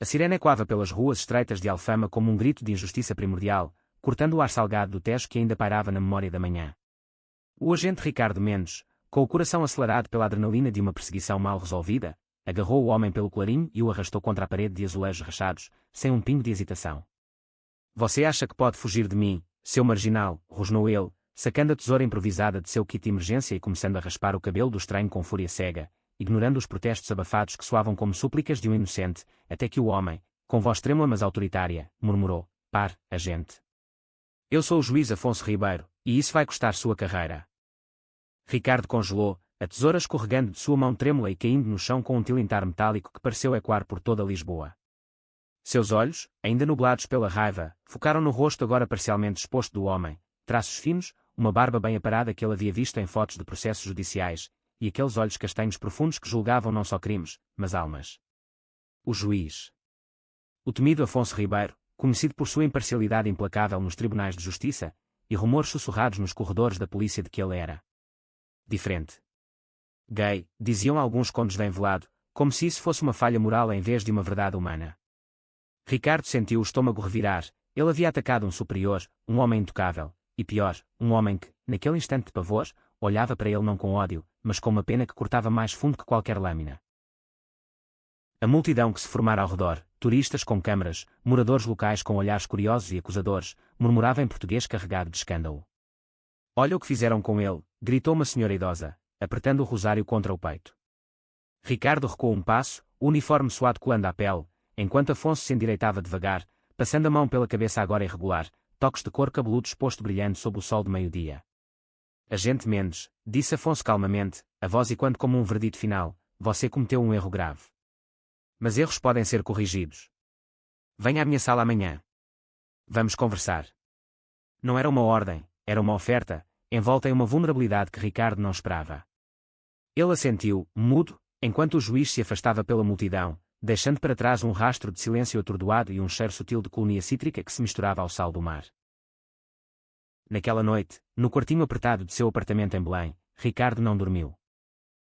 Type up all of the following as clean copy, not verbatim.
A sirene ecoava pelas ruas estreitas de Alfama como um grito de injustiça primordial, cortando o ar salgado do Tejo que ainda pairava na memória da manhã. O agente Ricardo Mendes, com o coração acelerado pela adrenalina de uma perseguição mal resolvida, agarrou o homem pelo colarinho e o arrastou contra a parede de azulejos rachados, sem um pingo de hesitação. Você acha que pode fugir de mim, seu marginal, rosnou ele, sacando a tesoura improvisada de seu kit de emergência e começando a raspar o cabelo do estranho com fúria cega, ignorando os protestos abafados que soavam como súplicas de um inocente, até que o homem, com voz trêmula mas autoritária, murmurou: "Pare, agente. Eu sou o juiz Afonso Ribeiro, e isso vai custar sua carreira." Ricardo congelou, a tesoura escorregando de sua mão trêmula e caindo no chão com um tilintar metálico que pareceu ecoar por toda Lisboa. Seus olhos, ainda nublados pela raiva, focaram no rosto agora parcialmente exposto do homem, traços finos, uma barba bem aparada que ele havia visto em fotos de processos judiciais, e aqueles olhos castanhos profundos que julgavam não só crimes, mas almas. O juiz. O temido Afonso Ribeiro, conhecido por sua imparcialidade implacável nos tribunais de justiça, e rumores sussurrados nos corredores da polícia de que ele era diferente. Gay, diziam alguns com desdém velado, como se isso fosse uma falha moral em vez de uma verdade humana. Ricardo sentiu o estômago revirar, ele havia atacado um superior, um homem intocável, e pior, um homem que, naquele instante de pavor, olhava para ele não com ódio, mas com uma pena que cortava mais fundo que qualquer lâmina. A multidão que se formara ao redor, turistas com câmaras, moradores locais com olhares curiosos e acusadores, murmurava em português carregado de escândalo. "Olha o que fizeram com ele", gritou uma senhora idosa, apertando o rosário contra o peito. Ricardo recuou um passo, o uniforme suado colando à pele, enquanto Afonso se endireitava devagar, passando a mão pela cabeça agora irregular, toques de cor cabeludo exposto brilhando sob o sol de meio-dia. "Agente Mendes", disse Afonso calmamente, a voz ecoando como um verdito final, "você cometeu um erro grave. Mas erros podem ser corrigidos. Venha à minha sala amanhã. Vamos conversar." Não era uma ordem, era uma oferta, envolta em uma vulnerabilidade que Ricardo não esperava. Ele assentiu, mudo, enquanto o juiz se afastava pela multidão, deixando para trás um rastro de silêncio atordoado e um cheiro sutil de colonia cítrica que se misturava ao sal do mar. Naquela noite, no quartinho apertado de seu apartamento em Belém, Ricardo não dormiu.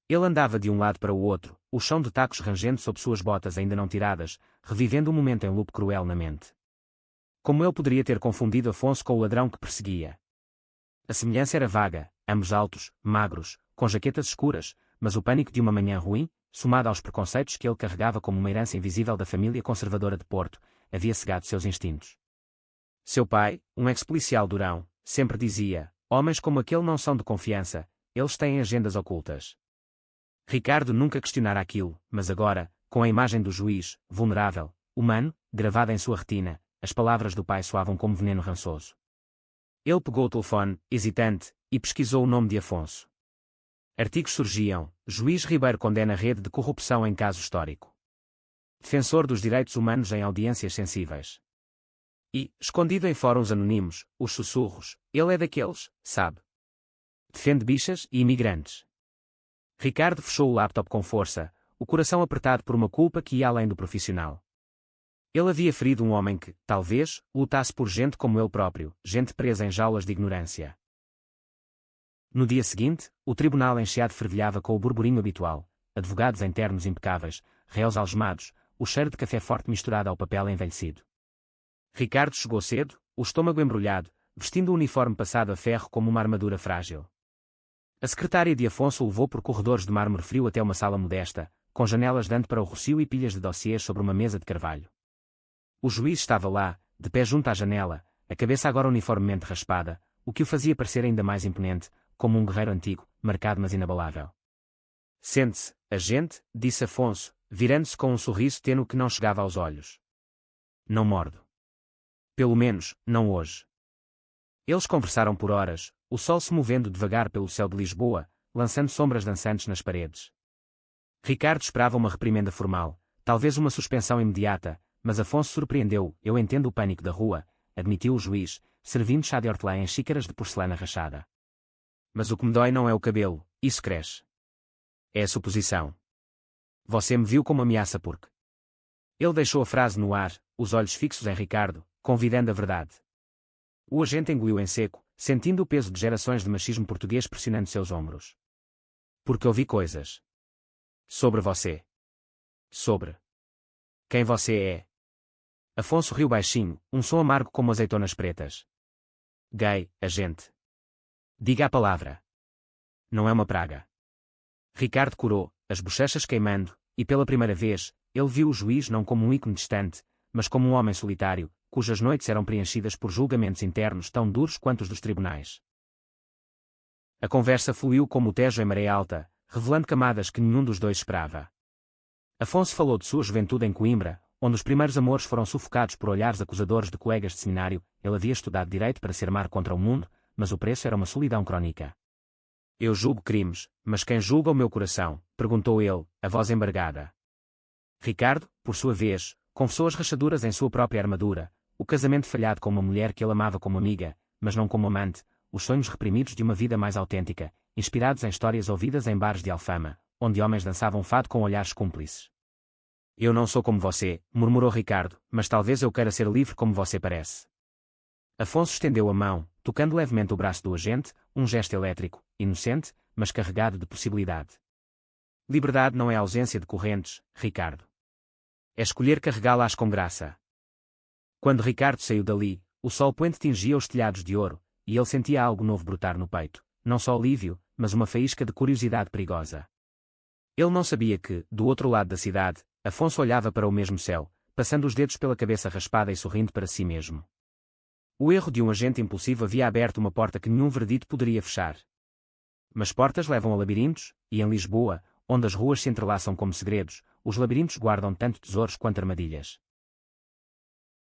Ele andava de um lado para o outro, o chão de tacos rangendo sob suas botas ainda não tiradas, revivendo o momento em loop cruel na mente. Como ele poderia ter confundido Afonso com o ladrão que perseguia? A semelhança era vaga, ambos altos, magros, com jaquetas escuras, mas o pânico de uma manhã ruim, somado aos preconceitos que ele carregava como uma herança invisível da família conservadora de Porto, havia cegado seus instintos. Seu pai, um ex-policial durão, sempre dizia: "Homens como aquele não são de confiança, eles têm agendas ocultas." Ricardo nunca questionara aquilo, mas agora, com a imagem do juiz, vulnerável, humano, gravada em sua retina, as palavras do pai soavam como veneno rançoso. Ele pegou o telefone, hesitante, e pesquisou o nome de Afonso. Artigos surgiam: Juiz Ribeiro condena rede de corrupção em caso histórico. Defensor dos direitos humanos em audiências sensíveis. E, escondido em fóruns anónimos, os sussurros: ele é daqueles, sabe? Defende bichas e imigrantes. Ricardo fechou o laptop com força, o coração apertado por uma culpa que ia além do profissional. Ele havia ferido um homem que, talvez, lutasse por gente como ele próprio, gente presa em jaulas de ignorância. No dia seguinte, o tribunal encheado fervilhava com o burburinho habitual, advogados em ternos impecáveis, réus algemados, o cheiro de café forte misturado ao papel envelhecido. Ricardo chegou cedo, o estômago embrulhado, vestindo o uniforme passado a ferro como uma armadura frágil. A secretária de Afonso o levou por corredores de mármore frio até uma sala modesta, com janelas dando para o rocio e pilhas de dossiês sobre uma mesa de carvalho. O juiz estava lá, de pé junto à janela, a cabeça agora uniformemente raspada, o que o fazia parecer ainda mais imponente, como um guerreiro antigo, marcado mas inabalável. "Sente-se, agente", disse Afonso, virando-se com um sorriso tênue que não chegava aos olhos. "Não mordo. Pelo menos, não hoje." Eles conversaram por horas, o sol se movendo devagar pelo céu de Lisboa, lançando sombras dançantes nas paredes. Ricardo esperava uma reprimenda formal, talvez uma suspensão imediata, mas Afonso surpreendeu-o. "Eu entendo o pânico da rua", admitiu o juiz, servindo chá de hortelã em xícaras de porcelana rachada. "Mas o que me dói não é o cabelo, isso cresce. É a suposição. Você me viu como ameaça porque..." Ele deixou a frase no ar, os olhos fixos em Ricardo, convidando a verdade. O agente engoliu em seco, sentindo o peso de gerações de machismo português pressionando seus ombros. "Porque ouvi coisas. Sobre você. Sobre..." Quem você é? Afonso riu baixinho, um som amargo como azeitonas pretas. Gay, agente. Diga a palavra. Não é uma praga. Ricardo corou, as bochechas queimando, e pela primeira vez, ele viu o juiz não como um ícone distante, mas como um homem solitário, cujas noites eram preenchidas por julgamentos internos tão duros quanto os dos tribunais. A conversa fluiu como o Tejo em maré alta, revelando camadas que nenhum dos dois esperava. Afonso falou de sua juventude em Coimbra, onde os primeiros amores foram sufocados por olhares acusadores de colegas de seminário. Ele havia estudado direito para se armar contra o mundo, mas o preço era uma solidão crónica. Eu julgo crimes, mas quem julga o meu coração? Perguntou ele, a voz embargada. Ricardo, por sua vez, confessou as rachaduras em sua própria armadura, o casamento falhado com uma mulher que ele amava como amiga, mas não como amante, os sonhos reprimidos de uma vida mais autêntica, inspirados em histórias ouvidas em bares de Alfama, onde homens dançavam fado com olhares cúmplices. Eu não sou como você, murmurou Ricardo, mas talvez eu queira ser livre como você parece. Afonso estendeu a mão, tocando levemente o braço do agente, um gesto elétrico, inocente, mas carregado de possibilidade. Liberdade não é ausência de correntes, Ricardo. É escolher carregá-las com graça. Quando Ricardo saiu dali, o sol poente tingia os telhados de ouro, e ele sentia algo novo brotar no peito, não só alívio, mas uma faísca de curiosidade perigosa. Ele não sabia que, do outro lado da cidade, Afonso olhava para o mesmo céu, passando os dedos pela cabeça raspada e sorrindo para si mesmo. O erro de um agente impulsivo havia aberto uma porta que nenhum veredito poderia fechar. Mas portas levam a labirintos, e em Lisboa, onde as ruas se entrelaçam como segredos, os labirintos guardam tanto tesouros quanto armadilhas.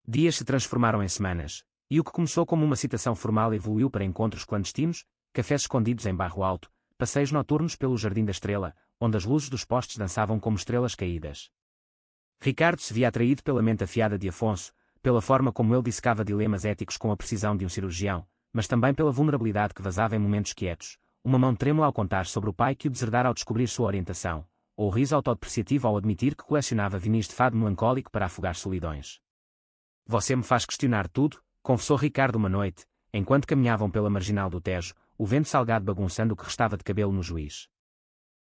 Dias se transformaram em semanas, e o que começou como uma citação formal evoluiu para encontros clandestinos, cafés escondidos em Barro Alto, passeios noturnos pelo Jardim da Estrela, onde as luzes dos postes dançavam como estrelas caídas. Ricardo se via atraído pela mente afiada de Afonso, pela forma como ele dissecava dilemas éticos com a precisão de um cirurgião, mas também pela vulnerabilidade que vazava em momentos quietos, uma mão trêmula ao contar sobre o pai que o deserdara ao descobrir sua orientação, ou o riso autodepreciativo ao admitir que colecionava vinis de fado melancólico para afogar solidões. Você me faz questionar tudo, confessou Ricardo uma noite, enquanto caminhavam pela marginal do Tejo, o vento salgado bagunçando o que restava de cabelo no juiz.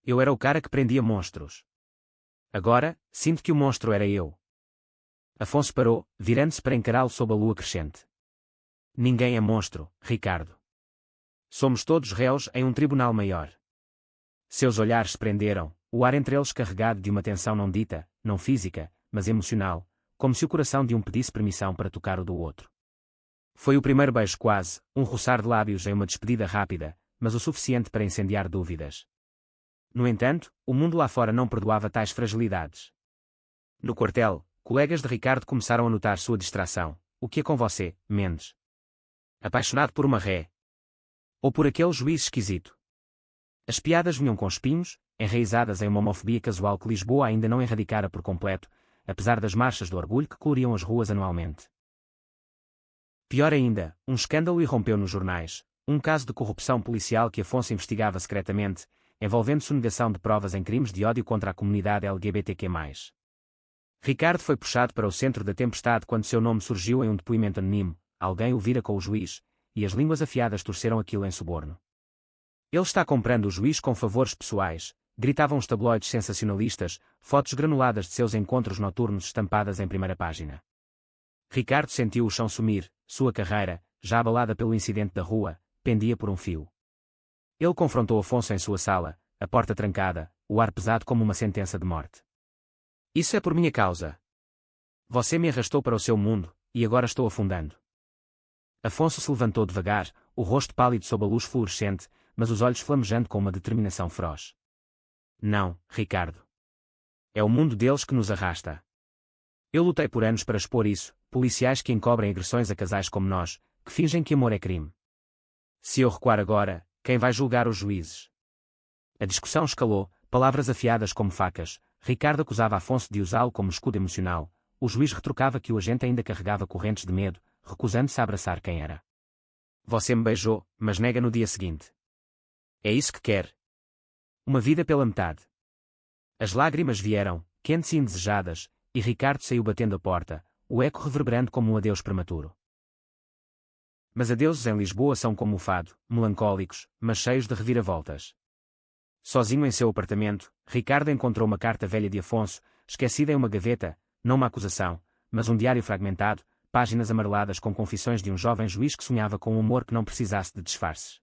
Eu era o cara que prendia monstros. Agora, sinto que o monstro era eu. Afonso parou, virando-se para encará-lo sob a lua crescente. Ninguém é monstro, Ricardo. Somos todos réus em um tribunal maior. Seus olhares se prenderam, o ar entre eles carregado de uma tensão não dita, não física, mas emocional, como se o coração de um pedisse permissão para tocar o do outro. Foi o primeiro beijo quase, um roçar de lábios em uma despedida rápida, mas o suficiente para incendiar dúvidas. No entanto, o mundo lá fora não perdoava tais fragilidades. No quartel, colegas de Ricardo começaram a notar sua distração. O que é com você, Mendes? Apaixonado por uma ré? Ou por aquele juiz esquisito? As piadas vinham com espinhos, enraizadas em uma homofobia casual que Lisboa ainda não erradicara por completo, apesar das marchas do orgulho que coloriam as ruas anualmente. Pior ainda, um escândalo irrompeu nos jornais, um caso de corrupção policial que Afonso investigava secretamente, envolvendo sonegação de provas em crimes de ódio contra a comunidade LGBTQ+. Ricardo foi puxado para o centro da tempestade quando seu nome surgiu em um depoimento anónimo, alguém o vira com o juiz, e as línguas afiadas torceram aquilo em suborno. Ele está comprando o juiz com favores pessoais, gritavam os tabloides sensacionalistas, fotos granuladas de seus encontros noturnos estampadas em primeira página. Ricardo sentiu o chão sumir, sua carreira, já abalada pelo incidente da rua, pendia por um fio. Ele confrontou Afonso em sua sala, a porta trancada, o ar pesado como uma sentença de morte. Isso é por minha causa. Você me arrastou para o seu mundo, e agora estou afundando. Afonso se levantou devagar, o rosto pálido sob a luz fluorescente, mas os olhos flamejando com uma determinação feroz. Não, Ricardo. É o mundo deles que nos arrasta. Eu lutei por anos para expor isso, policiais que encobrem agressões a casais como nós, que fingem que amor é crime. Se eu recuar agora, quem vai julgar os juízes? A discussão escalou, palavras afiadas como facas. Ricardo acusava Afonso de usá-lo como escudo emocional. O juiz retrucava que o agente ainda carregava correntes de medo, recusando-se a abraçar quem era. Você me beijou, mas nega no dia seguinte. É isso que quer? Uma vida pela metade. As lágrimas vieram, quentes e indesejadas, e Ricardo saiu batendo a porta, o eco reverberando como um adeus prematuro. Mas adeusos em Lisboa são como o fado, melancólicos, mas cheios de reviravoltas. Sozinho em seu apartamento, Ricardo encontrou uma carta velha de Afonso, esquecida em uma gaveta, não uma acusação, mas um diário fragmentado, páginas amareladas com confissões de um jovem juiz que sonhava com um humor que não precisasse de disfarces.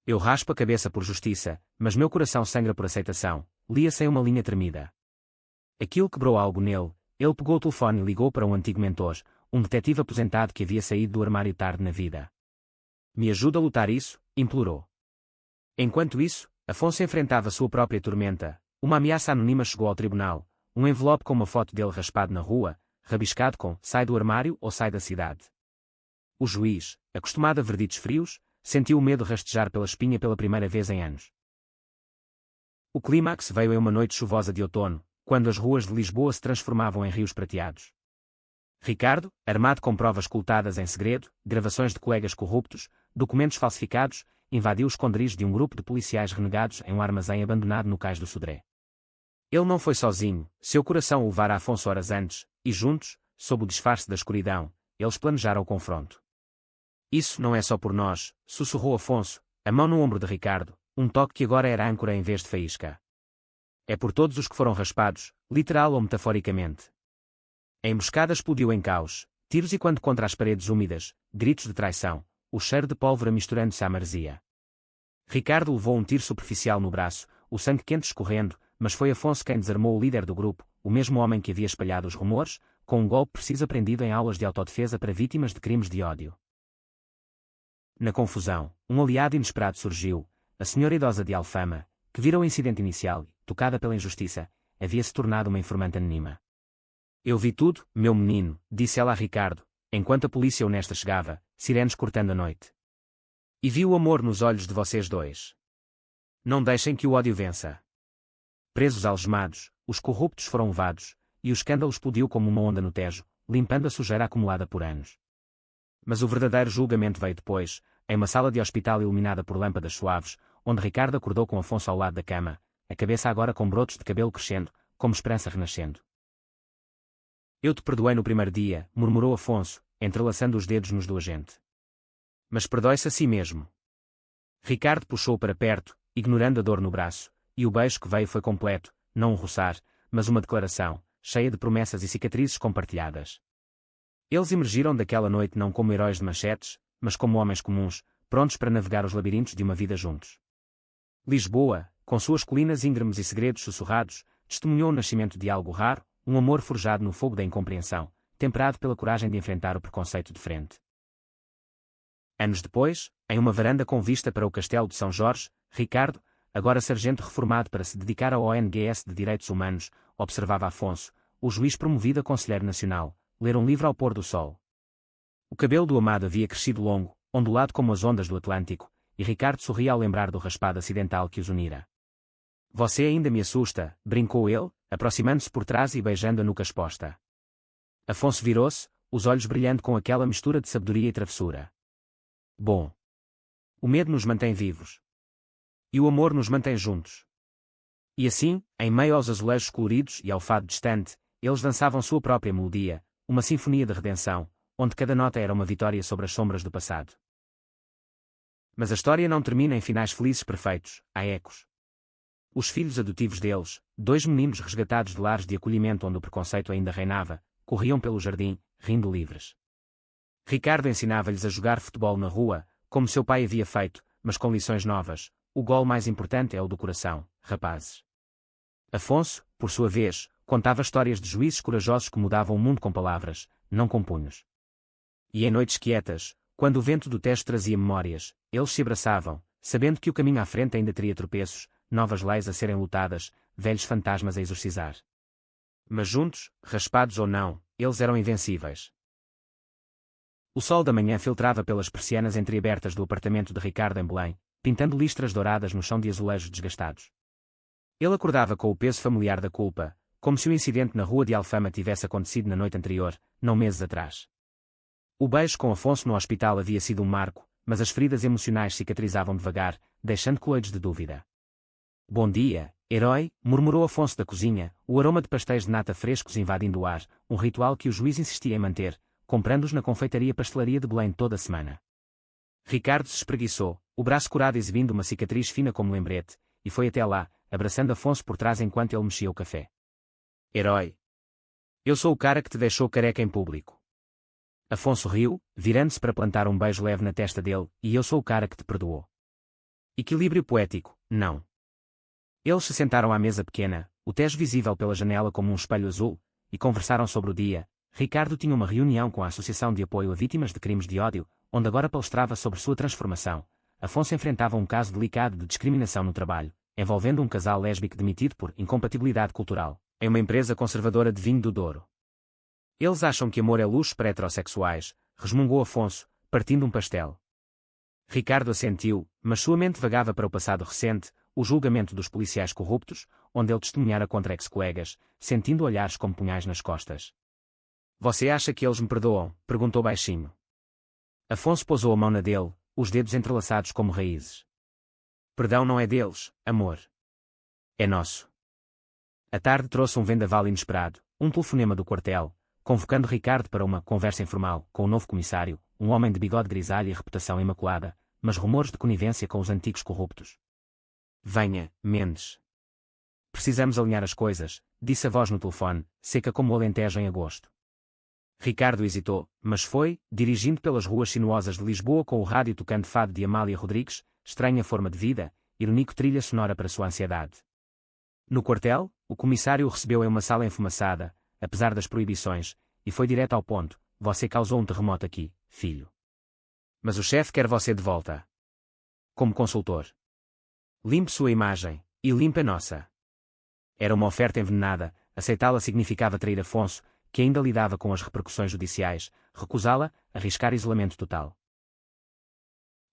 Eu raspo a cabeça por justiça, mas meu coração sangra por aceitação, lia sem uma linha tremida. Aquilo quebrou algo nele, ele pegou o telefone e ligou para um antigo mentor, um detetive aposentado que havia saído do armário tarde na vida. Me ajuda a lutar isso, implorou. Enquanto isso, Afonso enfrentava sua própria tormenta. Uma ameaça anônima chegou ao tribunal, um envelope com uma foto dele raspado na rua, rabiscado com "sai do armário ou sai da cidade". O juiz, acostumado a verditos frios, sentiu o medo rastejar pela espinha pela primeira vez em anos. O clímax veio em uma noite chuvosa de outono, quando as ruas de Lisboa se transformavam em rios prateados. Ricardo, armado com provas ocultadas em segredo, gravações de colegas corruptos, documentos falsificados, invadiu o esconderijo de um grupo de policiais renegados em um armazém abandonado no cais do Sodré. Ele não foi sozinho, seu coração o levara a Afonso horas antes, e juntos, sob o disfarce da escuridão, eles planejaram o confronto. Isso não é só por nós, sussurrou Afonso, a mão no ombro de Ricardo, um toque que agora era âncora em vez de faísca. É por todos os que foram raspados, literal ou metaforicamente. A emboscada explodiu em caos, tiros e quando contra as paredes úmidas, gritos de traição, o cheiro de pólvora misturando-se à maresia. Ricardo levou um tiro superficial no braço, o sangue quente escorrendo, mas foi Afonso quem desarmou o líder do grupo, o mesmo homem que havia espalhado os rumores, com um golpe preciso aprendido em aulas de autodefesa para vítimas de crimes de ódio. Na confusão, um aliado inesperado surgiu, a senhora idosa de Alfama, que vira o incidente inicial e, tocada pela injustiça, havia-se tornado uma informante anônima. Eu vi tudo, meu menino, disse ela a Ricardo, enquanto a polícia honesta chegava, sirenes cortando a noite. E vi o amor nos olhos de vocês dois. Não deixem que o ódio vença. Presos algemados, os corruptos foram levados, e o escândalo explodiu como uma onda no Tejo, limpando a sujeira acumulada por anos. Mas o verdadeiro julgamento veio depois, em uma sala de hospital iluminada por lâmpadas suaves, onde Ricardo acordou com Afonso ao lado da cama, a cabeça agora com brotos de cabelo crescendo, como esperança renascendo. Eu te perdoei no primeiro dia, murmurou Afonso, entrelaçando os dedos nos do agente. Mas perdoe-se a si mesmo. Ricardo puxou-o para perto, ignorando a dor no braço, e o beijo que veio foi completo, não um roçar, mas uma declaração, cheia de promessas e cicatrizes compartilhadas. Eles emergiram daquela noite não como heróis de manchetes, mas como homens comuns, prontos para navegar os labirintos de uma vida juntos. Lisboa, com suas colinas íngremes e segredos sussurrados, testemunhou o nascimento de algo raro, um amor forjado no fogo da incompreensão, temperado pela coragem de enfrentar o preconceito de frente. Anos depois, em uma varanda com vista para o Castelo de São Jorge, Ricardo, agora sargento reformado para se dedicar ao ONGS de Direitos Humanos, observava Afonso, o juiz promovido a conselheiro nacional, ler um livro ao pôr do sol. O cabelo do amado havia crescido longo, ondulado como as ondas do Atlântico, e Ricardo sorria ao lembrar do raspado acidental que os unira. Você ainda me assusta, brincou ele, aproximando-se por trás e beijando a nuca exposta. Afonso virou-se, os olhos brilhando com aquela mistura de sabedoria e travessura. Bom. O medo nos mantém vivos. E o amor nos mantém juntos. E assim, em meio aos azulejos coloridos e ao fado distante, eles dançavam sua própria melodia, uma sinfonia de redenção, onde cada nota era uma vitória sobre as sombras do passado. Mas a história não termina em finais felizes perfeitos, há ecos. Os filhos adotivos deles, dois meninos resgatados de lares de acolhimento onde o preconceito ainda reinava, corriam pelo jardim, rindo livres. Ricardo ensinava-lhes a jogar futebol na rua, como seu pai havia feito, mas com lições novas. O gol mais importante é o do coração, rapazes. Afonso, por sua vez, contava histórias de juízes corajosos que mudavam o mundo com palavras, não com punhos. E em noites quietas, quando o vento do Tejo trazia memórias, eles se abraçavam, sabendo que o caminho à frente ainda teria tropeços, novas leis a serem lutadas, velhos fantasmas a exorcizar. Mas juntos, raspados ou não, eles eram invencíveis. O sol da manhã filtrava pelas persianas entreabertas do apartamento de Ricardo em Belém, pintando listras douradas no chão de azulejos desgastados. Ele acordava com o peso familiar da culpa, como se o incidente na rua de Alfama tivesse acontecido na noite anterior, não meses atrás. O beijo com Afonso no hospital havia sido um marco, mas as feridas emocionais cicatrizavam devagar, deixando coloides de dúvida. Bom dia, herói, murmurou Afonso da cozinha, o aroma de pastéis de nata frescos invadindo o ar, um ritual que o juiz insistia em manter, comprando-os na confeitaria-pastelaria de Belém toda a semana. Ricardo se espreguiçou, o braço curado exibindo uma cicatriz fina como lembrete, e foi até lá, abraçando Afonso por trás enquanto ele mexia o café. Herói! Eu sou o cara que te deixou careca em público. Afonso riu, virando-se para plantar um beijo leve na testa dele, e eu sou o cara que te perdoou. Equilíbrio poético, não. Eles se sentaram à mesa pequena, o Tejo visível pela janela como um espelho azul, e conversaram sobre o dia. Ricardo tinha uma reunião com a Associação de Apoio a Vítimas de Crimes de Ódio, onde agora palestrava sobre sua transformação. Afonso enfrentava um caso delicado de discriminação no trabalho, envolvendo um casal lésbico demitido por incompatibilidade cultural, em uma empresa conservadora de vinho do Douro. Eles acham que amor é luxo para heterossexuais, resmungou Afonso, partindo um pastel. Ricardo assentiu, mas sua mente vagava para o passado recente, o julgamento dos policiais corruptos, onde ele testemunhara contra ex-colegas, sentindo olhares como punhais nas costas. Você acha que eles me perdoam? Perguntou baixinho. Afonso pousou a mão na dele, os dedos entrelaçados como raízes. Perdão não é deles, amor. É nosso. A tarde trouxe um vendaval inesperado, um telefonema do quartel, convocando Ricardo para uma conversa informal com o novo comissário, um homem de bigode grisalho e reputação imaculada, mas rumores de conivência com os antigos corruptos. Venha, Mendes. Precisamos alinhar as coisas, disse a voz no telefone, seca como o Alentejo em agosto. Ricardo hesitou, mas foi, dirigindo pelas ruas sinuosas de Lisboa com o rádio tocando fado de Amália Rodrigues, estranha forma de vida, irônico trilha sonora para sua ansiedade. No quartel, o comissário o recebeu em uma sala enfumaçada, apesar das proibições, e foi direto ao ponto: você causou um terremoto aqui, filho. Mas o chefe quer você de volta. Como consultor. Limpe sua imagem, e limpe a nossa. Era uma oferta envenenada, aceitá-la significava trair Afonso, que ainda lidava com as repercussões judiciais, recusá-la, arriscar isolamento total.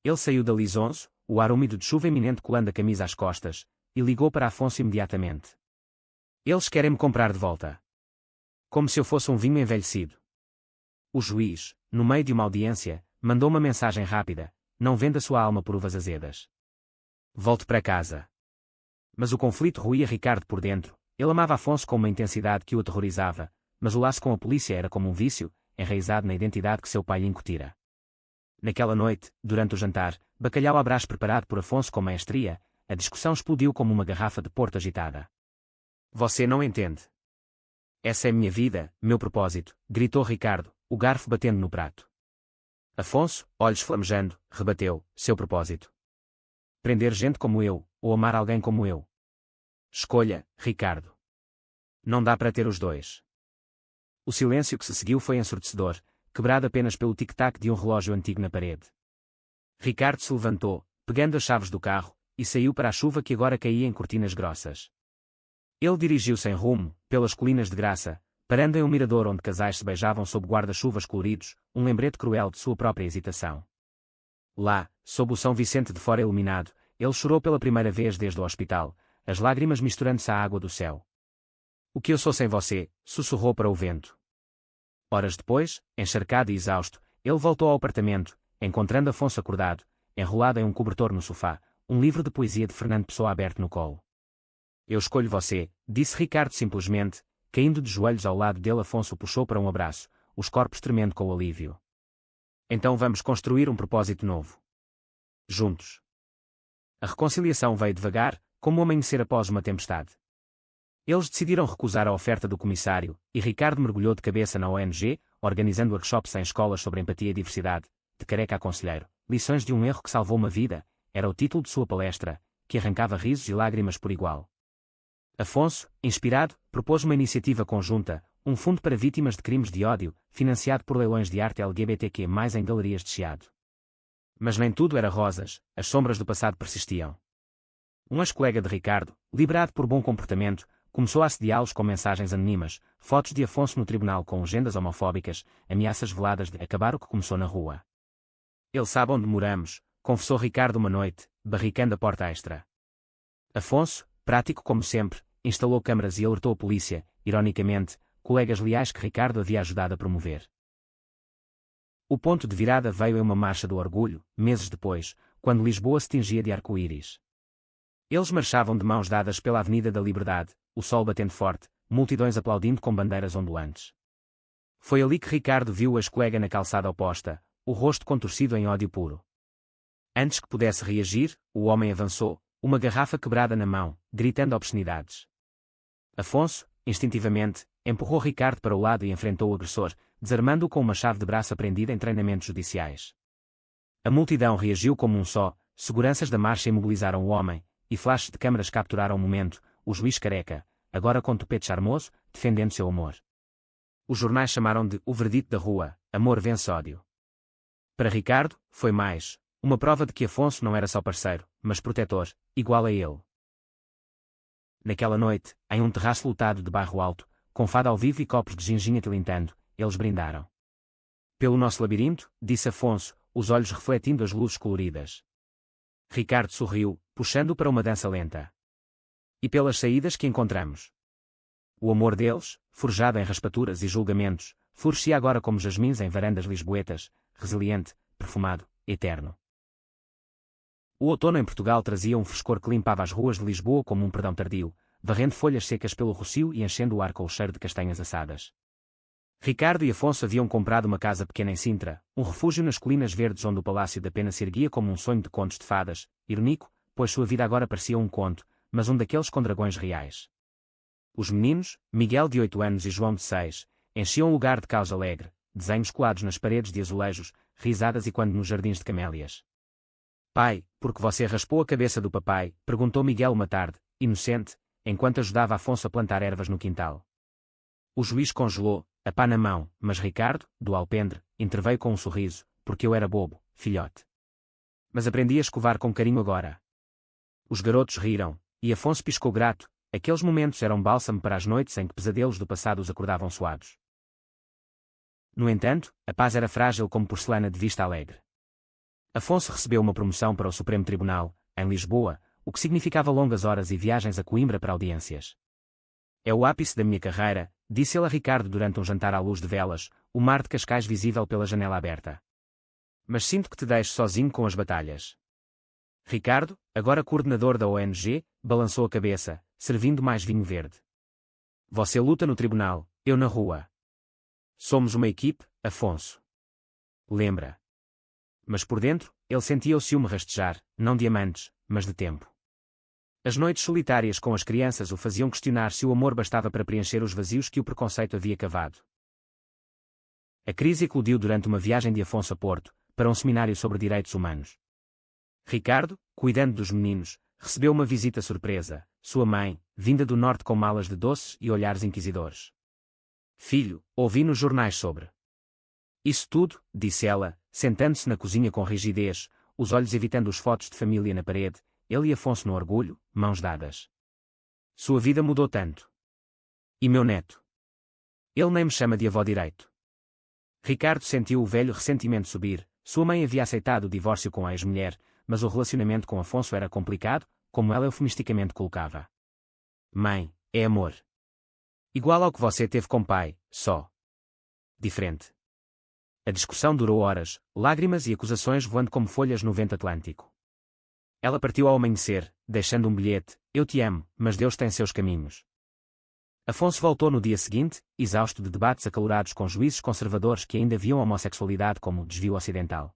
Ele saiu da lisonço, o ar úmido de chuva iminente colando a camisa às costas, e ligou para Afonso imediatamente. Eles querem-me comprar de volta. Como se eu fosse um vinho envelhecido. O juiz, no meio de uma audiência, mandou uma mensagem rápida: não venda sua alma por uvas azedas. Volte para casa. Mas o conflito roía Ricardo por dentro. Ele amava Afonso com uma intensidade que o aterrorizava, mas o laço com a polícia era como um vício, enraizado na identidade que seu pai lhe incutira. Naquela noite, durante o jantar, bacalhau à brás preparado por Afonso com maestria, a discussão explodiu como uma garrafa de porto agitada. Você não entende. Essa é minha vida, meu propósito, gritou Ricardo, o garfo batendo no prato. Afonso, olhos flamejando, rebateu: seu propósito. Prender gente como eu, ou amar alguém como eu. Escolha, Ricardo. Não dá para ter os dois. O silêncio que se seguiu foi ensurdecedor, quebrado apenas pelo tic-tac de um relógio antigo na parede. Ricardo se levantou, pegando as chaves do carro, e saiu para a chuva que agora caía em cortinas grossas. Ele dirigiu-se em rumo, pelas colinas de Graça, parando em um mirador onde casais se beijavam sob guarda-chuvas coloridos, um lembrete cruel de sua própria hesitação. Lá, sob o São Vicente de fora iluminado, ele chorou pela primeira vez desde o hospital, as lágrimas misturando-se à água do céu. O que eu sou sem você, sussurrou para o vento. Horas depois, encharcado e exausto, ele voltou ao apartamento, encontrando Afonso acordado, enrolado em um cobertor no sofá, um livro de poesia de Fernando Pessoa aberto no colo. Eu escolho você, disse Ricardo simplesmente, caindo de joelhos ao lado dele. Afonso o puxou para um abraço, os corpos tremendo com o alívio. Então vamos construir um propósito novo. Juntos. A reconciliação veio devagar, como o amanhecer após uma tempestade. Eles decidiram recusar a oferta do comissário, e Ricardo mergulhou de cabeça na ONG, organizando workshops em escolas sobre empatia e diversidade. De careca a conselheiro, lições de um erro que salvou uma vida, era o título de sua palestra, que arrancava risos e lágrimas por igual. Afonso, inspirado, propôs uma iniciativa conjunta, um fundo para vítimas de crimes de ódio, financiado por leilões de arte LGBTQ+, em galerias de Chiado. Mas nem tudo era rosas, as sombras do passado persistiam. Um ex-colega de Ricardo, liberado por bom comportamento, começou a assediá-los com mensagens anônimas, fotos de Afonso no tribunal com legendas homofóbicas, ameaças veladas de acabar o que começou na rua. Ele sabe onde moramos, confessou Ricardo uma noite, barricando a porta extra. Afonso, prático como sempre, instalou câmaras e alertou a polícia, ironicamente, colegas leais que Ricardo havia ajudado a promover. O ponto de virada veio em uma marcha do orgulho, meses depois, quando Lisboa se tingia de arco-íris. Eles marchavam de mãos dadas pela Avenida da Liberdade, o sol batendo forte, multidões aplaudindo com bandeiras ondulantes. Foi ali que Ricardo viu o ex-colega na calçada oposta, o rosto contorcido em ódio puro. Antes que pudesse reagir, o homem avançou, uma garrafa quebrada na mão, gritando obscenidades. Afonso, instintivamente, empurrou Ricardo para o lado e enfrentou o agressor, desarmando-o com uma chave de braço aprendida em treinamentos judiciais. A multidão reagiu como um só, seguranças da marcha imobilizaram o homem, e flashes de câmaras capturaram o momento, o juiz careca, agora com tupete charmoso, defendendo seu amor. Os jornais chamaram de o verdito da rua, amor vence ódio. Para Ricardo, foi mais uma prova de que Afonso não era só parceiro, mas protetor, igual a ele. Naquela noite, em um terraço lotado de bairro alto, com fado ao vivo e copos de ginginha tilintando, eles brindaram. Pelo nosso labirinto, disse Afonso, os olhos refletindo as luzes coloridas. Ricardo sorriu, puxando-o para uma dança lenta. E pelas saídas que encontramos. O amor deles, forjado em raspaturas e julgamentos, florescia agora como jasmins em varandas lisboetas, resiliente, perfumado, eterno. O outono em Portugal trazia um frescor que limpava as ruas de Lisboa como um perdão tardio, varrendo folhas secas pelo rocio e enchendo o ar com o cheiro de castanhas assadas. Ricardo e Afonso haviam comprado uma casa pequena em Sintra, um refúgio nas colinas verdes onde o palácio da pena se erguia como um sonho de contos de fadas, irônico, pois sua vida agora parecia um conto, mas um daqueles com dragões reais. Os meninos, Miguel de 8 anos e João de 6, enchiam o lugar de caos alegre, desenhos colados nas paredes de azulejos, risadas e quando nos jardins de camélias. Pai, por que você raspou a cabeça do papai? Perguntou Miguel uma tarde, inocente, enquanto ajudava Afonso a plantar ervas no quintal. O juiz congelou, a pá na mão, mas Ricardo, do alpendre, interveio com um sorriso, porque eu era bobo, filhote. Mas aprendi a escovar com carinho agora. Os garotos riram, e Afonso piscou grato, aqueles momentos eram bálsamo para as noites em que pesadelos do passado os acordavam suados. No entanto, a paz era frágil como porcelana de vista alegre. Afonso recebeu uma promoção para o Supremo Tribunal, em Lisboa, o que significava longas horas e viagens a Coimbra para audiências. É o ápice da minha carreira, disse ele a Ricardo durante um jantar à luz de velas, o mar de Cascais visível pela janela aberta. Mas sinto que te deixo sozinho com as batalhas. Ricardo, agora coordenador da ONG, balançou a cabeça, servindo mais vinho verde. Você luta no tribunal, eu na rua. Somos uma equipe, Afonso. Lembra? Mas por dentro, ele sentia o ciúme rastejar, não diamantes, mas de tempo. As noites solitárias com as crianças o faziam questionar se o amor bastava para preencher os vazios que o preconceito havia cavado. A crise eclodiu durante uma viagem de Afonso a Porto, para um seminário sobre direitos humanos. Ricardo, cuidando dos meninos, recebeu uma visita surpresa, sua mãe, vinda do norte com malas de doces e olhares inquisidores. Filho, ouvi nos jornais sobre. Isso tudo, disse ela, sentando-se na cozinha com rigidez, os olhos evitando os fotos de família na parede, ele e Afonso no orgulho, mãos dadas. Sua vida mudou tanto. E meu neto? Ele nem me chama de avó direito. Ricardo sentiu o velho ressentimento subir, sua mãe havia aceitado o divórcio com a ex-mulher, mas o relacionamento com Afonso era complicado, como ela eufemisticamente colocava. Mãe, é amor. Igual ao que você teve com pai, só. Diferente. A discussão durou horas, lágrimas e acusações voando como folhas no vento atlântico. Ela partiu ao amanhecer, deixando um bilhete, eu te amo, mas Deus tem seus caminhos. Afonso voltou no dia seguinte, exausto de debates acalorados com juízes conservadores que ainda viam a homossexualidade como desvio ocidental.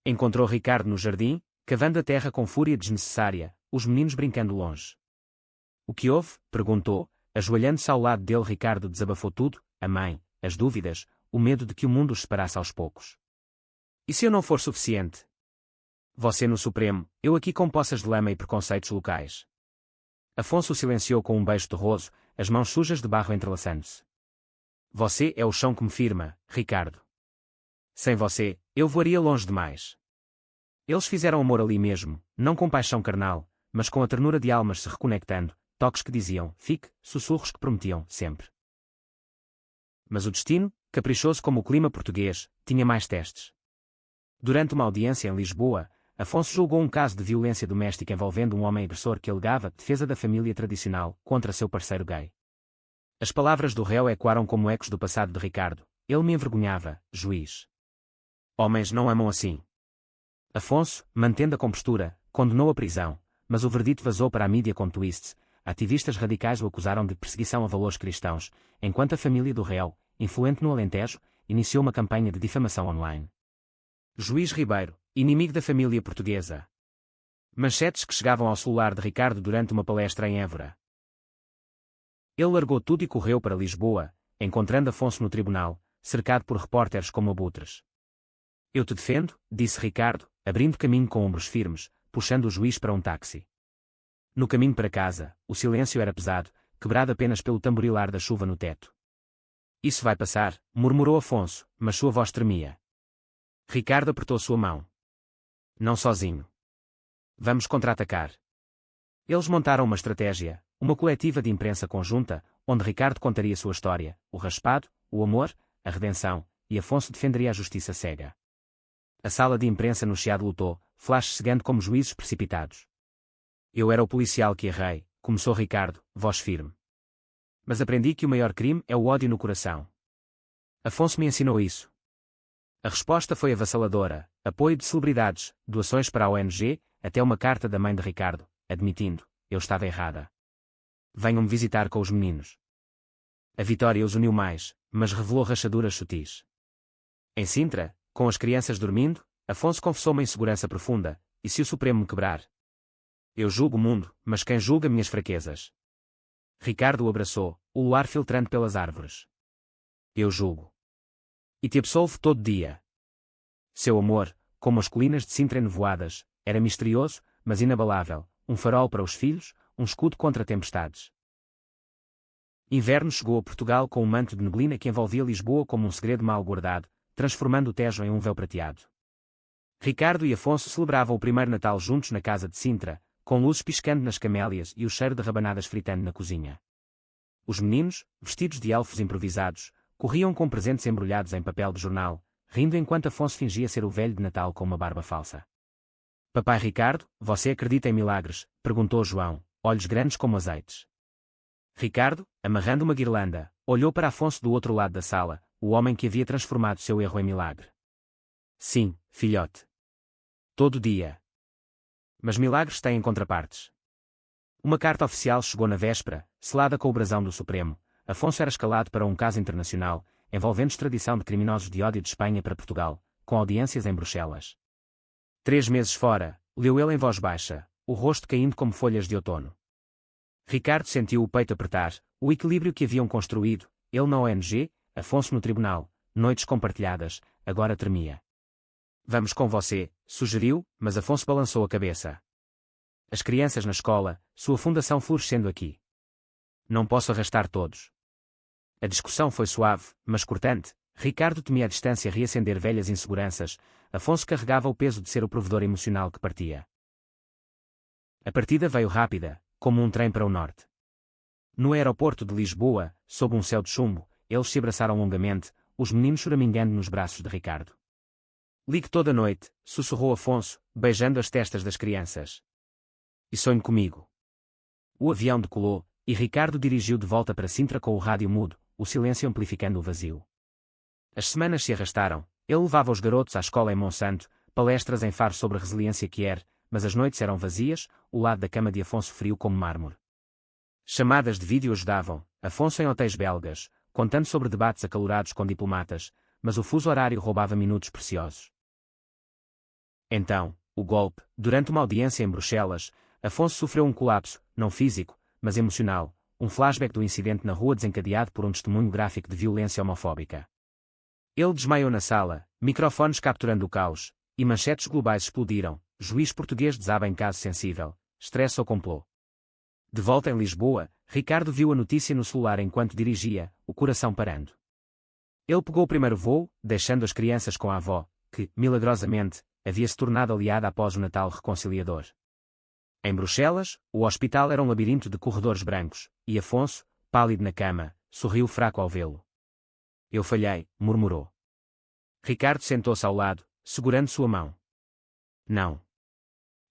Encontrou Ricardo no jardim, cavando a terra com fúria desnecessária, os meninos brincando longe. O que houve? Perguntou, ajoelhando-se ao lado dele. Ricardo desabafou tudo, a mãe, as dúvidas, o medo de que o mundo os separasse aos poucos. E se eu não for suficiente? Você no Supremo, eu aqui com poças de lama e preconceitos locais. Afonso o silenciou com um beijo terroso, as mãos sujas de barro entrelaçando-se. Você é o chão que me firma, Ricardo. Sem você, eu voaria longe demais. Eles fizeram amor ali mesmo, não com paixão carnal, mas com a ternura de almas se reconectando, toques que diziam, fique, sussurros que prometiam, sempre. Mas o destino, caprichoso como o clima português, tinha mais testes. Durante uma audiência em Lisboa, Afonso julgou um caso de violência doméstica envolvendo um homem agressor que alegava defesa da família tradicional contra seu parceiro gay. As palavras do réu ecoaram como ecos do passado de Ricardo. Ele me envergonhava, juiz. Homens não amam assim. Afonso, mantendo a compostura, condenou a prisão, mas o verdito vazou para a mídia com twists. Ativistas radicais o acusaram de perseguição a valores cristãos, enquanto a família do réu, influente no Alentejo, iniciou uma campanha de difamação online. Juiz Ribeiro, inimigo da família portuguesa. Manchetes que chegavam ao celular de Ricardo durante uma palestra em Évora. Ele largou tudo e correu para Lisboa, encontrando Afonso no tribunal, cercado por repórteres como abutres. Eu te defendo, disse Ricardo, abrindo caminho com ombros firmes, puxando o juiz para um táxi. No caminho para casa, o silêncio era pesado, quebrado apenas pelo tamborilar da chuva no teto. Isso vai passar, murmurou Afonso, mas sua voz tremia. Ricardo apertou sua mão. Não sozinho. Vamos contra-atacar. Eles montaram uma estratégia, uma coletiva de imprensa conjunta, onde Ricardo contaria sua história, o raspado, o amor, a redenção, e Afonso defenderia a justiça cega. A sala de imprensa no Chiado lutou, flashes cegando como juízes precipitados. Eu era o policial que errei, começou Ricardo, voz firme. Mas aprendi que o maior crime é o ódio no coração. Afonso me ensinou isso. A resposta foi avassaladora, apoio de celebridades, doações para a ONG, até uma carta da mãe de Ricardo, admitindo, eu estava errada. Venham-me visitar com os meninos. A vitória os uniu mais, mas revelou rachaduras sutis. Em Sintra, com as crianças dormindo, Afonso confessou uma insegurança profunda, e se o Supremo me quebrar? Eu julgo o mundo, mas quem julga minhas fraquezas? Ricardo o abraçou, o luar filtrando pelas árvores. Eu julgo. E te absolvo todo dia. Seu amor, como as colinas de Sintra enevoadas, era misterioso, mas inabalável, um farol para os filhos, um escudo contra tempestades. Inverno chegou a Portugal com um manto de neblina que envolvia Lisboa como um segredo mal guardado, transformando o Tejo em um véu prateado. Ricardo e Afonso celebravam o primeiro Natal juntos na casa de Sintra, com luzes piscando nas camélias e o cheiro de rabanadas fritando na cozinha. Os meninos, vestidos de elfos improvisados, corriam com presentes embrulhados em papel de jornal, rindo enquanto Afonso fingia ser o velho de Natal com uma barba falsa. Papai Ricardo, você acredita em milagres? Perguntou João, olhos grandes como azeites. Ricardo, amarrando uma guirlanda, olhou para Afonso do outro lado da sala, o homem que havia transformado seu erro em milagre. Sim, filhote. Todo dia. Mas milagres têm contrapartes. Uma carta oficial chegou na véspera, selada com o brasão do Supremo. Afonso era escalado para um caso internacional, envolvendo extradição de criminosos de ódio de Espanha para Portugal, com audiências em Bruxelas. 3 meses fora, leu ele em voz baixa, o rosto caindo como folhas de outono. Ricardo sentiu o peito apertar, o equilíbrio que haviam construído, ele na ONG, Afonso no tribunal, noites compartilhadas, agora tremia. Vamos com você, sugeriu, mas Afonso balançou a cabeça. As crianças na escola, sua fundação florescendo aqui. Não posso arrastar todos. A discussão foi suave, mas cortante. Ricardo temia a distância reacender velhas inseguranças. Afonso carregava o peso de ser o provedor emocional que partia. A partida veio rápida, como um trem para o norte. No aeroporto de Lisboa, sob um céu de chumbo, eles se abraçaram longamente, os meninos choramingando nos braços de Ricardo. Ligue toda noite, sussurrou Afonso, beijando as testas das crianças. E sonhe comigo. O avião decolou, e Ricardo dirigiu de volta para Sintra com o rádio mudo, o silêncio amplificando o vazio. As semanas se arrastaram, ele levava os garotos à escola em Monsanto, palestras em Faro sobre a resiliência que era, mas as noites eram vazias, o lado da cama de Afonso frio como mármore. Chamadas de vídeo ajudavam, Afonso em hotéis belgas, contando sobre debates acalorados com diplomatas, mas o fuso horário roubava minutos preciosos. Então, o golpe, durante uma audiência em Bruxelas, Afonso sofreu um colapso, não físico, mas emocional, um flashback do incidente na rua desencadeado por um testemunho gráfico de violência homofóbica. Ele desmaiou na sala, microfones capturando o caos, e manchetes globais explodiram, juiz português desaba em caso sensível, estresse ou complô. De volta em Lisboa, Ricardo viu a notícia no celular enquanto dirigia, o coração parando. Ele pegou o primeiro voo, deixando as crianças com a avó, que, milagrosamente, havia se tornado aliada após o Natal reconciliador. Em Bruxelas, o hospital era um labirinto de corredores brancos, e Afonso, pálido na cama, sorriu fraco ao vê-lo. Eu falhei, murmurou. Ricardo sentou-se ao lado, segurando sua mão. Não.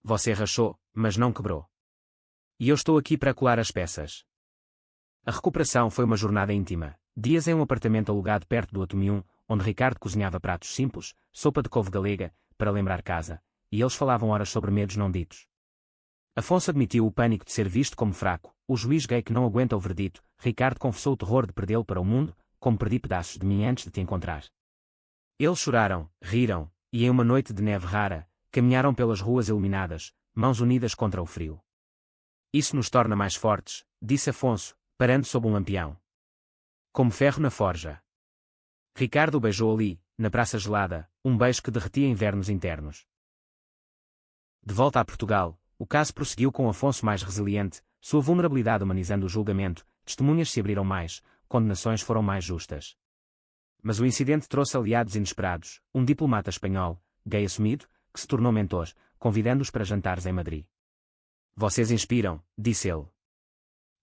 Você rachou, mas não quebrou. E eu estou aqui para colar as peças. A recuperação foi uma jornada íntima, dias em um apartamento alugado perto do Atomium, onde Ricardo cozinhava pratos simples, sopa de couve galega, para lembrar casa, e eles falavam horas sobre medos não ditos. Afonso admitiu o pânico de ser visto como fraco, o juiz gay que não aguenta o verdito. Ricardo confessou o terror de perdê-lo para o mundo, como perdi pedaços de mim antes de te encontrar. Eles choraram, riram, e em uma noite de neve rara, caminharam pelas ruas iluminadas, mãos unidas contra o frio. Isso nos torna mais fortes, disse Afonso, parando sob um lampião. Como ferro na forja. Ricardo beijou ali, na praça gelada, um beijo que derretia invernos internos. De volta a Portugal, o caso prosseguiu com Afonso mais resiliente, sua vulnerabilidade humanizando o julgamento, testemunhas se abriram mais, condenações foram mais justas. Mas o incidente trouxe aliados inesperados, um diplomata espanhol, gay assumido, que se tornou mentor, convidando-os para jantares em Madrid. Vocês inspiram, disse ele.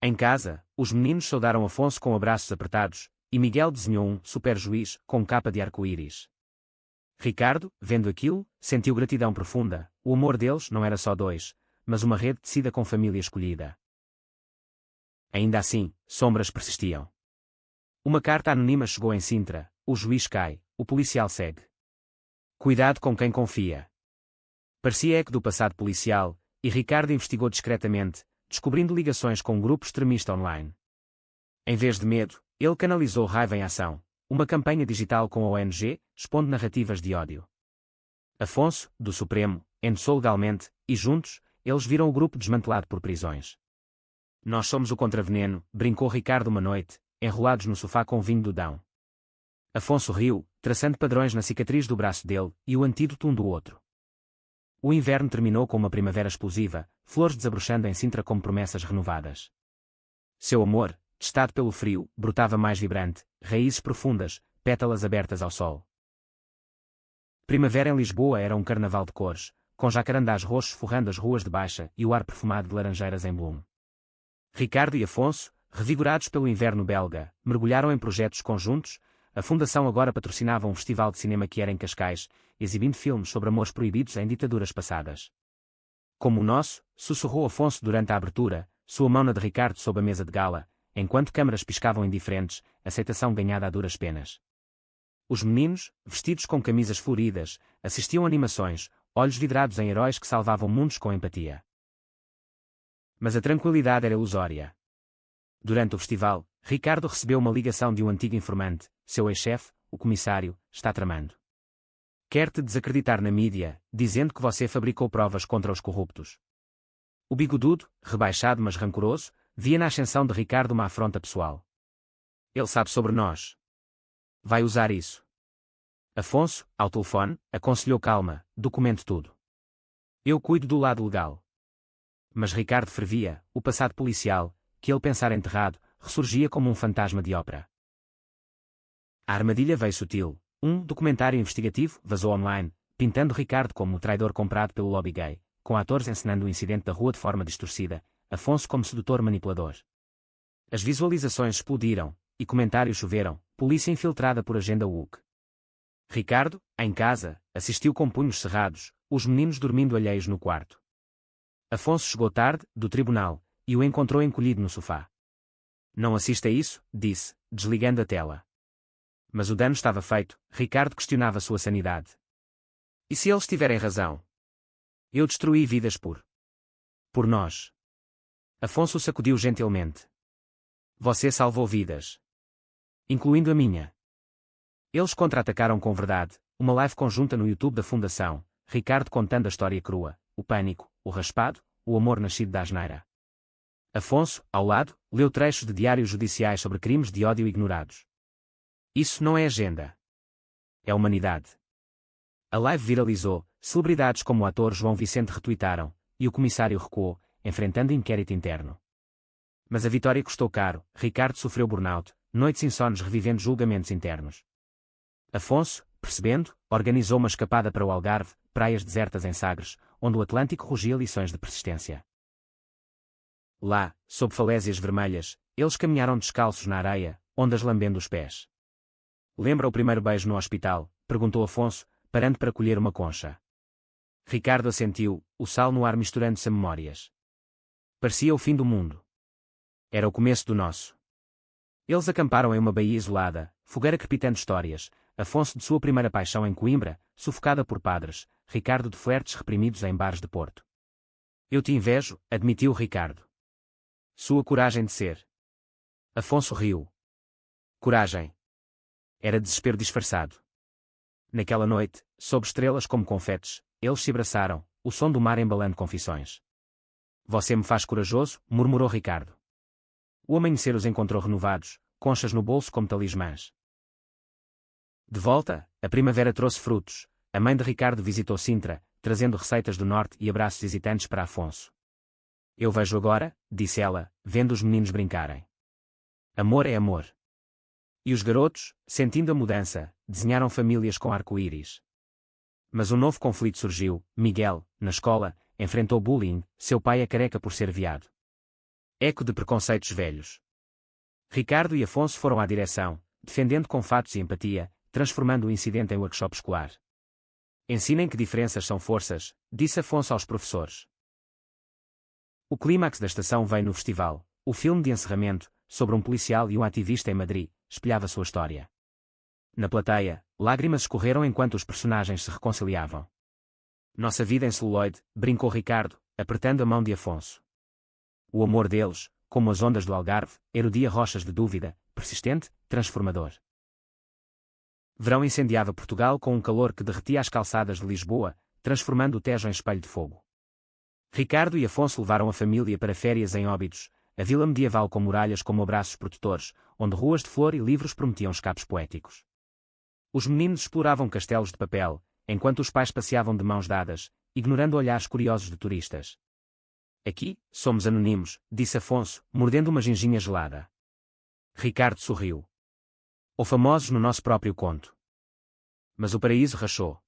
Em casa, os meninos saudaram Afonso com abraços apertados, e Miguel desenhou um super-juiz com capa de arco-íris. Ricardo, vendo aquilo, sentiu gratidão profunda. O amor deles não era só dois, mas uma rede tecida com família escolhida. Ainda assim, sombras persistiam. Uma carta anônima chegou em Sintra, o juiz cai, o policial segue. Cuidado com quem confia. Parecia eco do passado policial, e Ricardo investigou discretamente, descobrindo ligações com um grupo extremista online. Em vez de medo, ele canalizou raiva em ação, uma campanha digital com a ONG, expondo narrativas de ódio. Afonso, do Supremo, endossou legalmente, e juntos, eles viram o grupo desmantelado por prisões. Nós somos o contraveneno, brincou Ricardo uma noite, enrolados no sofá com vinho do Dão. Afonso riu, traçando padrões na cicatriz do braço dele, e o antídoto um do outro. O inverno terminou com uma primavera explosiva, flores desabrochando em Sintra como promessas renovadas. Seu amor, testado pelo frio, brotava mais vibrante, raízes profundas, pétalas abertas ao sol. Primavera em Lisboa era um carnaval de cores, com jacarandás roxos forrando as ruas de Baixa e o ar perfumado de laranjeiras em bloom. Ricardo e Afonso, revigorados pelo inverno belga, mergulharam em projetos conjuntos. A Fundação agora patrocinava um festival de cinema que era em Cascais, exibindo filmes sobre amores proibidos em ditaduras passadas. Como o nosso, sussurrou Afonso durante a abertura, sua mão na de Ricardo sob a mesa de gala, enquanto câmaras piscavam indiferentes, aceitação ganhada a duras penas. Os meninos, vestidos com camisas floridas, assistiam a animações, olhos vidrados em heróis que salvavam mundos com empatia. Mas a tranquilidade era ilusória. Durante o festival, Ricardo recebeu uma ligação de um antigo informante. Seu ex-chefe, o comissário, está tramando. Quer-te desacreditar na mídia, dizendo que você fabricou provas contra os corruptos. O bigodudo, rebaixado mas rancoroso, via na ascensão de Ricardo uma afronta pessoal. Ele sabe sobre nós. Vai usar isso. Afonso, ao telefone, aconselhou calma, documente tudo. Eu cuido do lado legal. Mas Ricardo fervia, o passado policial, que ele pensara enterrado, ressurgia como um fantasma de ópera. A armadilha veio sutil. Um documentário investigativo vazou online, pintando Ricardo como o traidor comprado pelo lobby gay, com atores encenando o incidente da rua de forma distorcida, Afonso como sedutor manipulador. As visualizações explodiram, e comentários choveram, polícia infiltrada por agenda woke. Ricardo, em casa, assistiu com punhos cerrados, os meninos dormindo alheios no quarto. Afonso chegou tarde, do tribunal, e o encontrou encolhido no sofá. Não assista a isso, disse, desligando a tela. Mas o dano estava feito, Ricardo questionava sua sanidade. E se eles tiverem razão? Eu destruí vidas por nós. Afonso sacudiu gentilmente. Você salvou vidas. Incluindo a minha. Eles contra-atacaram com verdade, uma live conjunta no YouTube da Fundação, Ricardo contando a história crua, o pânico, o raspado, o amor nascido da asneira. Afonso, ao lado, leu trechos de diários judiciais sobre crimes de ódio ignorados. Isso não é agenda. É humanidade. A live viralizou, celebridades como o ator João Vicente retuitaram, e o comissário recuou, enfrentando inquérito interno. Mas a vitória custou caro, Ricardo sofreu burnout, noites insones revivendo julgamentos internos. Afonso, percebendo, organizou uma escapada para o Algarve, praias desertas em Sagres, onde o Atlântico rugia lições de persistência. Lá, sob falésias vermelhas, eles caminharam descalços na areia, ondas lambendo os pés. Lembra o primeiro beijo no hospital? Perguntou Afonso, parando para colher uma concha. Ricardo assentiu, o sal no ar misturando-se a memórias. Parecia o fim do mundo. Era o começo do nosso. Eles acamparam em uma baía isolada, fogueira crepitando histórias, Afonso de sua primeira paixão em Coimbra, sufocada por padres, Ricardo de flertes reprimidos em bares de Porto. Eu te invejo, admitiu Ricardo. Sua coragem de ser. Afonso riu. Coragem. Era desespero disfarçado. Naquela noite, sob estrelas como confetes, eles se abraçaram, o som do mar embalando confissões. Você me faz corajoso, murmurou Ricardo. O amanhecer os encontrou renovados, conchas no bolso como talismãs. De volta, a primavera trouxe frutos. A mãe de Ricardo visitou Sintra, trazendo receitas do norte e abraços hesitantes para Afonso. Eu vejo agora, disse ela, vendo os meninos brincarem. Amor é amor. E os garotos, sentindo a mudança, desenharam famílias com arco-íris. Mas um novo conflito surgiu. Miguel, na escola, enfrentou bullying, seu pai é careca por ser viado. Eco de preconceitos velhos. Ricardo e Afonso foram à direção, defendendo com fatos e empatia, transformando o incidente em workshop escolar. Ensinem que diferenças são forças, disse Afonso aos professores. O clímax da estação veio no festival. O filme de encerramento, sobre um policial e um ativista em Madrid, espelhava sua história. Na plateia, lágrimas escorreram enquanto os personagens se reconciliavam. Nossa vida em celuloide, brincou Ricardo, apertando a mão de Afonso. O amor deles, como as ondas do Algarve, erodia rochas de dúvida, persistente, transformador. Verão incendiava Portugal com um calor que derretia as calçadas de Lisboa, transformando o Tejo em espelho de fogo. Ricardo e Afonso levaram a família para férias em Óbidos, a vila medieval com muralhas como abraços protetores, onde ruas de flor e livros prometiam escapes poéticos. Os meninos exploravam castelos de papel, enquanto os pais passeavam de mãos dadas, ignorando olhares curiosos de turistas. Aqui, somos anónimos, disse Afonso, mordendo uma ginginha gelada. Ricardo sorriu. Ou famosos no nosso próprio conto. Mas o paraíso rachou.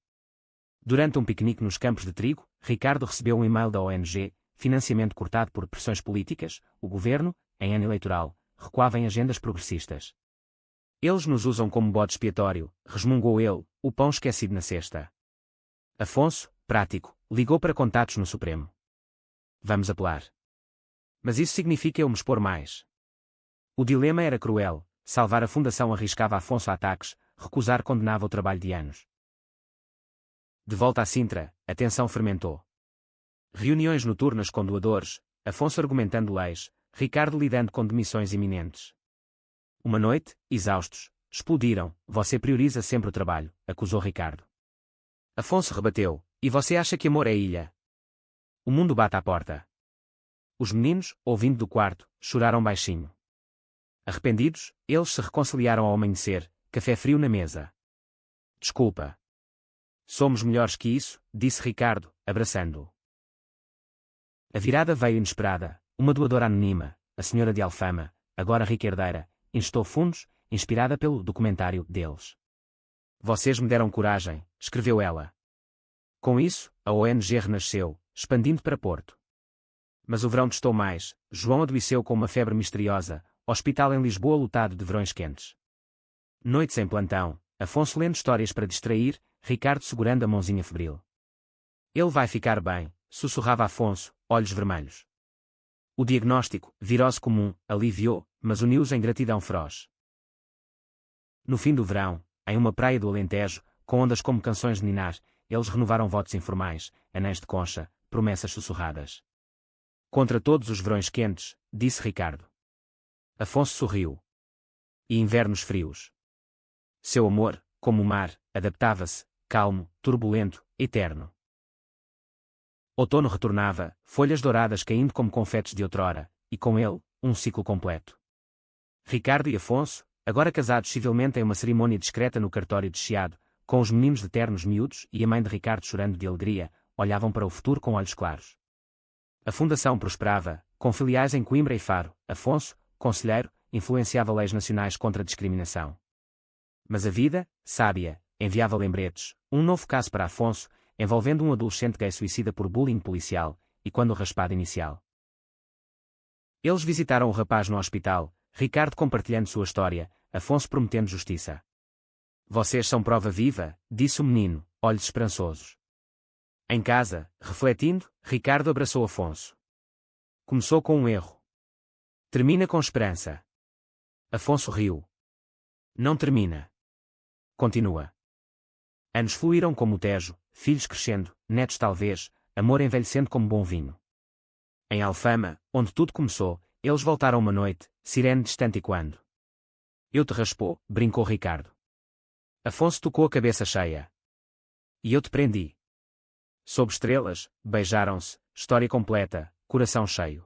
Durante um piquenique nos campos de trigo, Ricardo recebeu um e-mail da ONG, financiamento cortado por pressões políticas. O governo, em ano eleitoral, recuava em agendas progressistas. Eles nos usam como bode expiatório, resmungou ele, o pão esquecido na cesta. Afonso, prático, ligou para contatos no Supremo. Vamos apelar. Mas isso significa eu me expor mais. O dilema era cruel. Salvar a fundação arriscava Afonso a ataques, recusar condenava o trabalho de anos. De volta a Sintra, a tensão fermentou. Reuniões noturnas com doadores, Afonso argumentando leis, Ricardo lidando com demissões iminentes. Uma noite, exaustos, explodiram. Você prioriza sempre o trabalho, acusou Ricardo. Afonso rebateu, e você acha que amor é ilha? O mundo bate à porta. Os meninos, ouvindo do quarto, choraram baixinho. Arrependidos, eles se reconciliaram ao amanhecer, café frio na mesa. Desculpa. Somos melhores que isso, disse Ricardo, abraçando-o. A virada veio inesperada. Uma doadora anônima, a senhora de Alfama, agora rica herdeira, instou fundos, inspirada pelo documentário deles. Vocês me deram coragem, escreveu ela. Com isso, a ONG renasceu, expandindo para Porto. Mas o verão testou mais. João adoeceu com uma febre misteriosa, hospital em Lisboa lotado de verões quentes. Noites em plantão, Afonso lendo histórias para distrair, Ricardo segurando a mãozinha febril. Ele vai ficar bem, sussurrava Afonso, olhos vermelhos. O diagnóstico, virose comum, aliviou, mas uniu-os em gratidão feroz. No fim do verão, em uma praia do Alentejo, com ondas como canções de ninar, eles renovaram votos informais, anéis de concha, promessas sussurradas. Contra todos os verões quentes, disse Ricardo. Afonso sorriu. E invernos frios. Seu amor, como o mar, adaptava-se, calmo, turbulento, eterno. Outono retornava, folhas douradas caindo como confetes de outrora, e com ele, um ciclo completo. Ricardo e Afonso, agora casados civilmente em uma cerimônia discreta no cartório de Chiado, com os meninos de ternos miúdos e a mãe de Ricardo chorando de alegria, olhavam para o futuro com olhos claros. A fundação prosperava, com filiais em Coimbra e Faro. Afonso, conselheiro, influenciava leis nacionais contra a discriminação. Mas a vida, sábia, enviava lembretes, um novo caso para Afonso, envolvendo um adolescente gay suicida por bullying policial, e quando o raspado inicial. Eles visitaram o rapaz no hospital, Ricardo compartilhando sua história, Afonso prometendo justiça. Vocês são prova viva, disse o menino, olhos esperançosos. Em casa, refletindo, Ricardo abraçou Afonso. Começou com um erro. Termina com esperança. Afonso riu. Não termina. Continua. Anos fluíram como o Tejo, filhos crescendo, netos talvez, amor envelhecendo como bom vinho. Em Alfama, onde tudo começou, eles voltaram uma noite, sirene distante e quando. Eu te raspou, brincou Ricardo. Afonso tocou a cabeça cheia. E eu te prendi. Sob estrelas, beijaram-se, história completa, coração cheio.